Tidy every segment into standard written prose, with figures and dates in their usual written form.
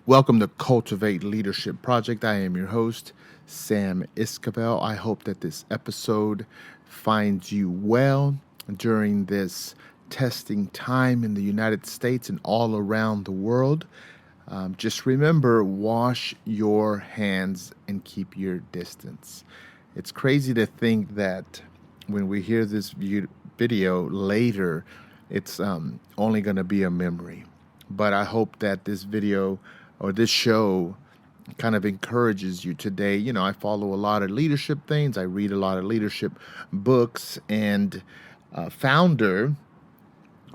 Welcome to Cultivate Leadership Project. I am your host, Sam Iscabel. I hope that this episode finds you well during this testing time in the United States and all around the world. Just remember, wash your hands and keep your distance. It's crazy to think that when we hear this video later, it's only going to be a memory. But I hope that this video or this show kind of encourages you today. You know, I follow a lot of leadership things, I read a lot of leadership books, and Founder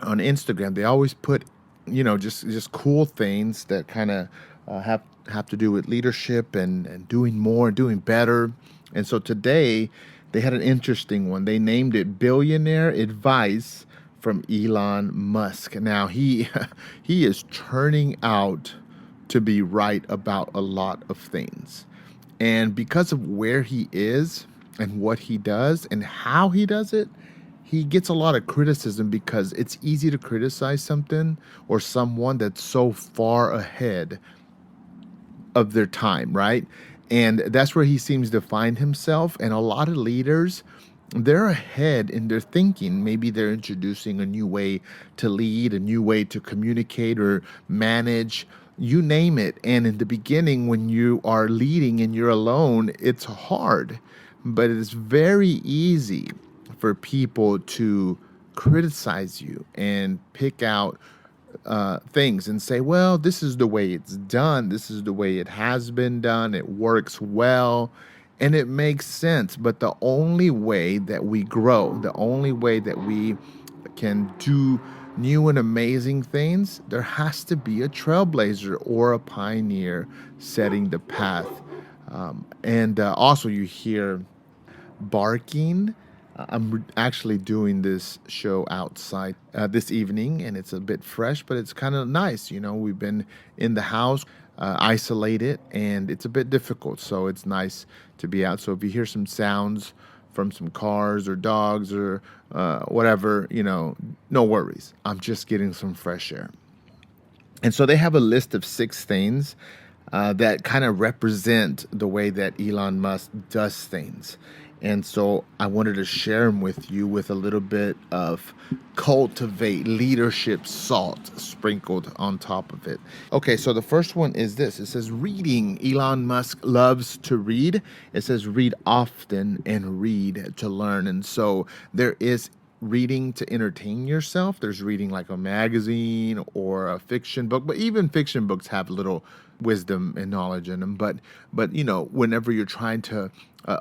on Instagram, they always put, just cool things that kind of have to do with leadership and doing more, doing better. And so today they had an interesting one. They named it Billionaire Advice from Elon Musk. Now he he is turning out to be right about a lot of things. And because of where he is and what he does and how he does it, he gets a lot of criticism because it's easy to criticize something or someone that's so far ahead of their time, right? And that's where he seems to find himself. And a lot of leaders, they're ahead in their thinking. Maybe they're introducing a new way to lead, a new way to communicate or manage, you name it. And in the beginning, when you are leading and you're alone, it's hard, but it's very easy for people to criticize you and pick out things and say, well, this is the way it's done. This is the way it has been done. It works well and it makes sense. But the only way that we grow, the only way that we can do new and amazing things, there has to be a trailblazer or a pioneer setting the path. And also, you hear barking. I'm actually doing this show outside this evening, and it's a bit fresh, but it's kind of nice. You know, we've been in the house, isolated, and it's a bit difficult. So it's nice to be out. So if you hear some sounds from some cars or dogs or whatever, no worries. I'm just getting some fresh air. And so they have a list of 6 things that kind of represent the way that Elon Musk does things. And so I wanted to share them with you with a little bit of cultivate leadership salt sprinkled on top of it. Okay, so the first one is this. It says reading. Elon Musk loves to read. It says read often and read to learn. And so there is reading to entertain yourself. There's reading like a magazine or a fiction book, but even fiction books have little wisdom and knowledge in them. But whenever you're trying to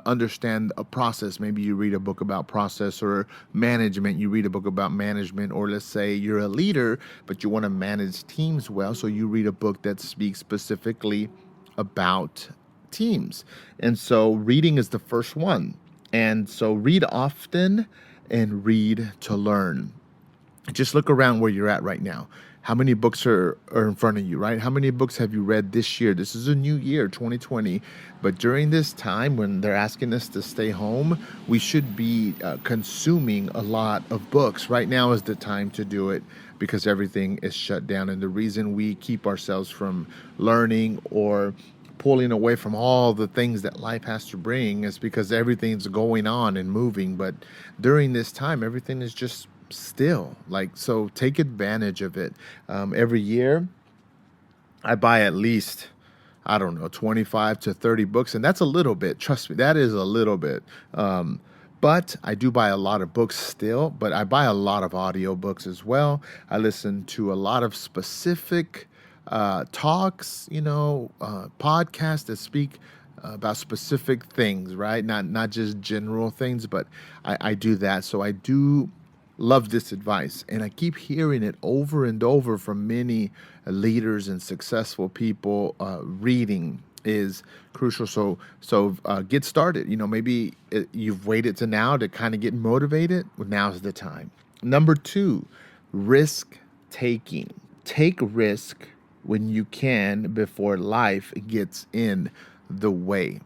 understand a process, maybe you read a book about process or management, you read a book about management, or let's say you're a leader, but you want to manage teams well, so you read a book that speaks specifically about teams. And so reading is the first one. And so read often and read to learn. Just look around where you're at right now. How many books are in front of you, right? How many books have you read this year? This is a new year, 2020. But during this time when they're asking us to stay home, we should be consuming a lot of books. Right now is the time to do it because everything is shut down. And the reason we keep ourselves from learning or pulling away from all the things that life has to bring is because everything's going on and moving. But during this time, everything is just still. Like, so take advantage of it. Every year, I buy at least, I don't know, 25 to 30 books. And that's a little bit. Trust me, that is a little bit. But I do buy a lot of books still, but I buy a lot of audiobooks as well. I listen to a lot of specific talks, podcasts that speak about specific things, right? Not just general things, but I do that. So I do love this advice, and I keep hearing it over and over from many leaders and successful people. Reading is crucial. So get started. Maybe you've waited to now to kind of get motivated. Well, now's the time. Number 2, risk taking. Take risk when you can before life gets in the way.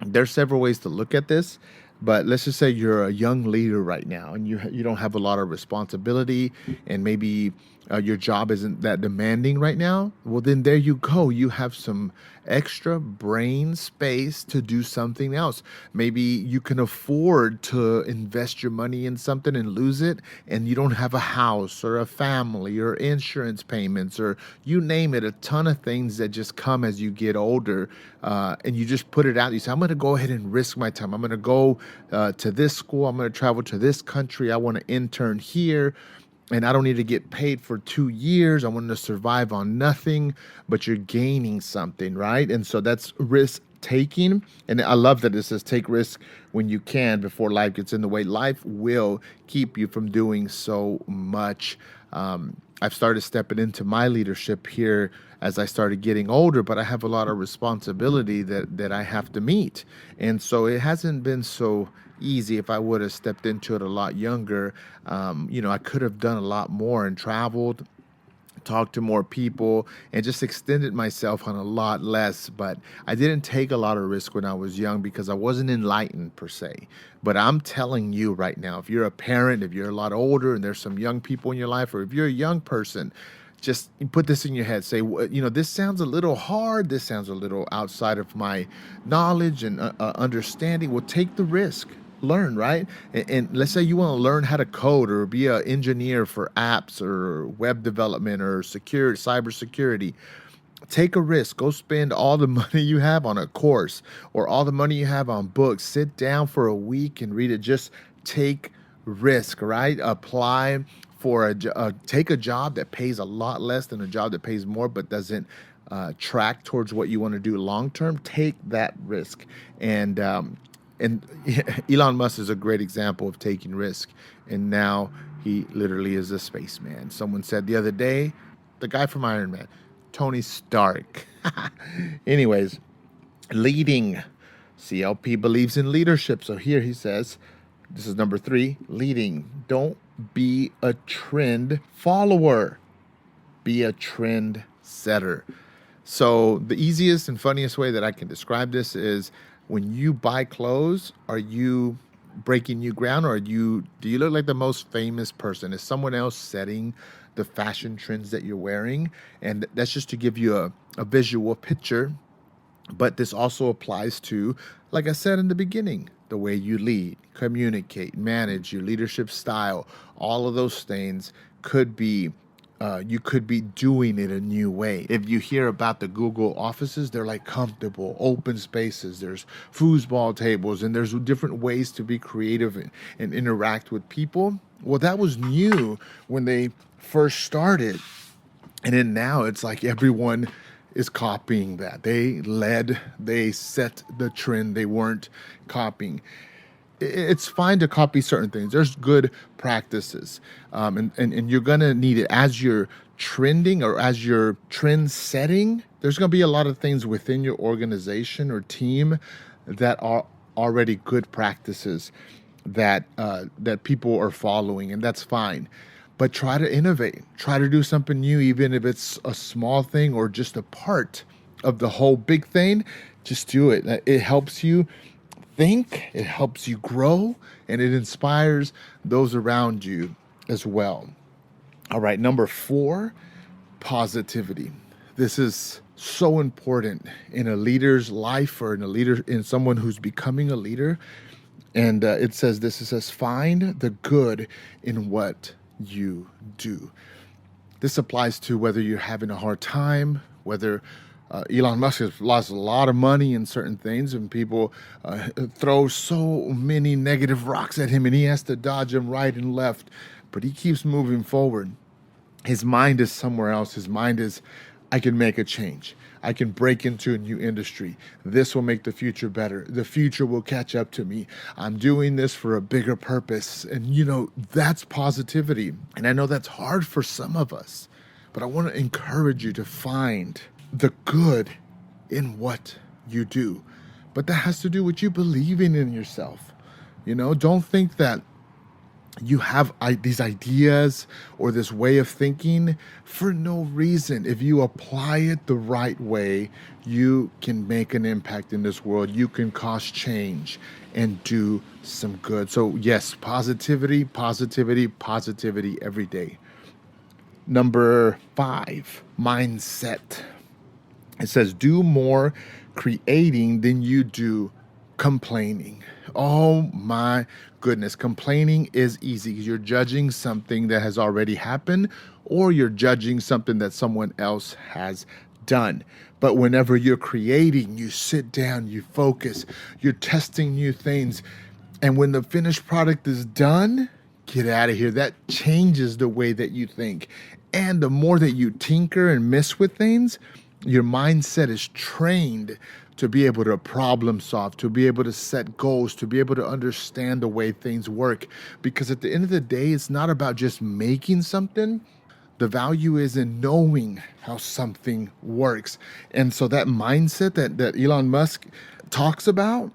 There's several ways to look at this, but let's just say you're a young leader right now and you don't have a lot of responsibility, and maybe your job isn't that demanding right now, well, then there you go. You have some extra brain space to do something else. Maybe you can afford to invest your money in something and lose it, and you don't have a house or a family or insurance payments or you name it, a ton of things that just come as you get older. And you just put it out. You say, I'm going to go ahead and risk my time. I'm going to go to this school. I'm going to travel to this country. I want to intern here and I don't need to get paid for 2 years. I want to survive on nothing, but you're gaining something, right? And so that's risk taking. And I love that it says take risk when you can before life gets in the way. Life will keep you from doing so much. I've started stepping into my leadership here as I started getting older, but I have a lot of responsibility that I have to meet. And so it hasn't been so easy. If I would have stepped into it a lot younger, I could have done a lot more and traveled, talked to more people, and just extended myself on a lot less. But I didn't take a lot of risk when I was young because I wasn't enlightened per se. But I'm telling you right now, if you're a parent, if you're a lot older and there's some young people in your life, or if you're a young person, just put this in your head. Say, this sounds a little hard. This sounds a little outside of my knowledge and understanding. Well, take the risk. Learn, right? And let's say you want to learn how to code or be an engineer for apps or web development or security, cybersecurity. Take a risk. Go spend all the money you have on a course or all the money you have on books. Sit down for a week and read it. Just take risk, right? Apply for take a job that pays a lot less than a job that pays more, but doesn't track towards what you want to do long term. Take that risk. And Elon Musk is a great example of taking risk. And now he literally is a spaceman. Someone said the other day, the guy from Iron Man, Tony Stark. Anyways, leading. CLP believes in leadership. So here he says, this is number 3, leading. Don't be a trend follower. Be a trend setter. So the easiest and funniest way that I can describe this is, when you buy clothes, are you breaking new ground, or do you look like the most famous person? Is someone else setting the fashion trends that you're wearing? And that's just to give you a visual picture. But this also applies to, like I said in the beginning, the way you lead, communicate, manage, your leadership style. All of those things could be you could be doing it a new way. If you hear about the Google offices, they're like comfortable, open spaces. There's foosball tables, and there's different ways to be creative and interact with people. Well, that was new when they first started. And then now it's like everyone is copying that. They set the trend. They weren't copying. It's fine to copy certain things. There's good practices, and you're gonna need it as you're trending or as you're trend setting. There's gonna be a lot of things within your organization or team that are already good practices that people are following, and that's fine. But try to innovate. Try to do something new, even if it's a small thing or just a part of the whole big thing. Just do it. It helps you think, it helps you grow, and it inspires those around you as well. All right, number 4, positivity. This is so important in a leader's life, or in someone who's becoming a leader. And it says, find the good in what you do. This applies to whether you're having a hard time, whether Elon Musk has lost a lot of money in certain things, and people throw so many negative rocks at him, and he has to dodge them right and left. But he keeps moving forward. His mind is somewhere else. His mind is, I can make a change. I can break into a new industry. This will make the future better. The future will catch up to me. I'm doing this for a bigger purpose. And, that's positivity. And I know that's hard for some of us, but I want to encourage you to find the good in what you do. But that has to do with you believing in yourself. Don't think that you have these ideas or this way of thinking for no reason. If you apply it the right way, you can make an impact in this world. You can cause change and do some good. So yes, positivity, positivity, positivity every day. Number 5, mindset. It says, do more creating than you do complaining. Oh my goodness. Complaining is easy. You're judging something that has already happened, or you're judging something that someone else has done. But whenever you're creating, you sit down, you focus, you're testing new things. And when the finished product is done, get out of here. That changes the way that you think. And the more that you tinker and mess with things, your mindset is trained to be able to problem solve, to be able to set goals, to be able to understand the way things work. Because at the end of the day, it's not about just making something. The value is in knowing how something works. And so that mindset that Elon Musk talks about,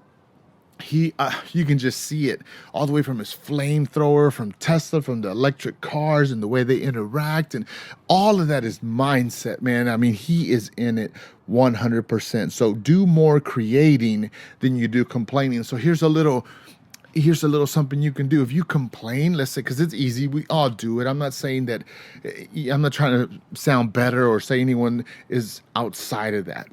you can just see it all the way from his flamethrower, from Tesla, from the electric cars and the way they interact, and all of that is mindset, man. I mean, he is in it 100%. So do more creating than you do complaining. So here's a little something you can do. If you complain, let's say, because it's easy, we all do it. I'm not saying that, I'm not trying to sound better or say anyone is outside of that.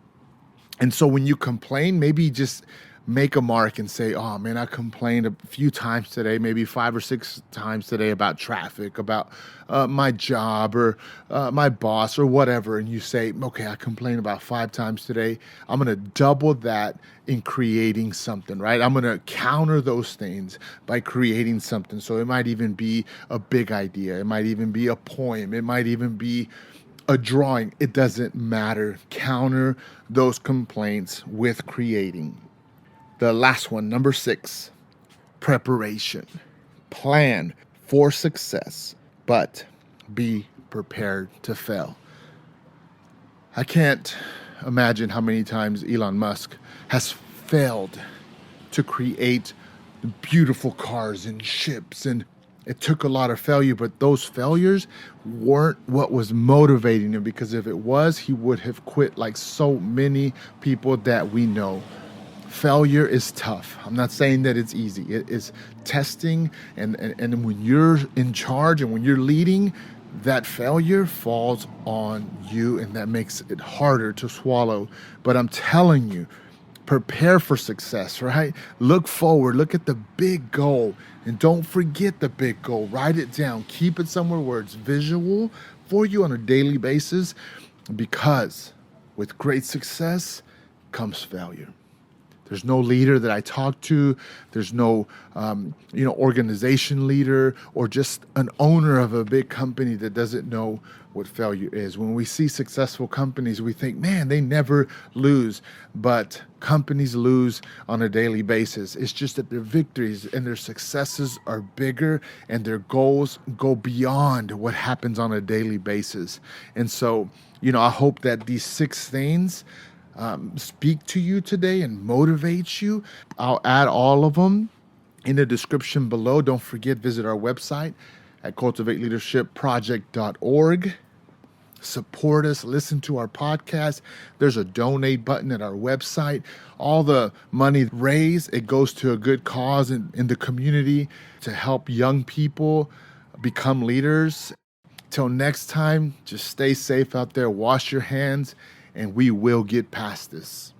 And so when you complain, maybe just make a mark and say, oh man, I complained a few times today, maybe 5 or 6 times today about traffic, about my job or my boss or whatever. And you say, okay, I complained about 5 times today. I'm going to double that in creating something, right? I'm going to counter those things by creating something. So it might even be a big idea. It might even be a poem. It might even be a drawing. It doesn't matter. Counter those complaints with creating. The last one, number 6, preparation. Plan for success, but be prepared to fail. I can't imagine how many times Elon Musk has failed to create beautiful cars and ships, and it took a lot of failure, but those failures weren't what was motivating him, because if it was, he would have quit like so many people that we know. Failure is tough. I'm not saying that it's easy. It is testing, and when you're in charge and when you're leading, that failure falls on you, and that makes it harder to swallow. But I'm telling you, prepare for success, right? Look forward, look at the big goal, and don't forget the big goal. Write it down, keep it somewhere where it's visual for you on a daily basis, because with great success comes failure. There's no leader that I talk to. There's no, organization leader or just an owner of a big company that doesn't know what failure is. When we see successful companies, we think, man, they never lose. But companies lose on a daily basis. It's just that their victories and their successes are bigger, and their goals go beyond what happens on a daily basis. And so, I hope that these 6 things speak to you today and motivate you. I'll add all of them in the description below. Don't forget, visit our website at cultivateleadershipproject.org. Support us, listen to our podcast. There's a donate button at our website. All the money raised, it goes to a good cause in the community to help young people become leaders. Till next time, just stay safe out there, wash your hands, and we will get past this.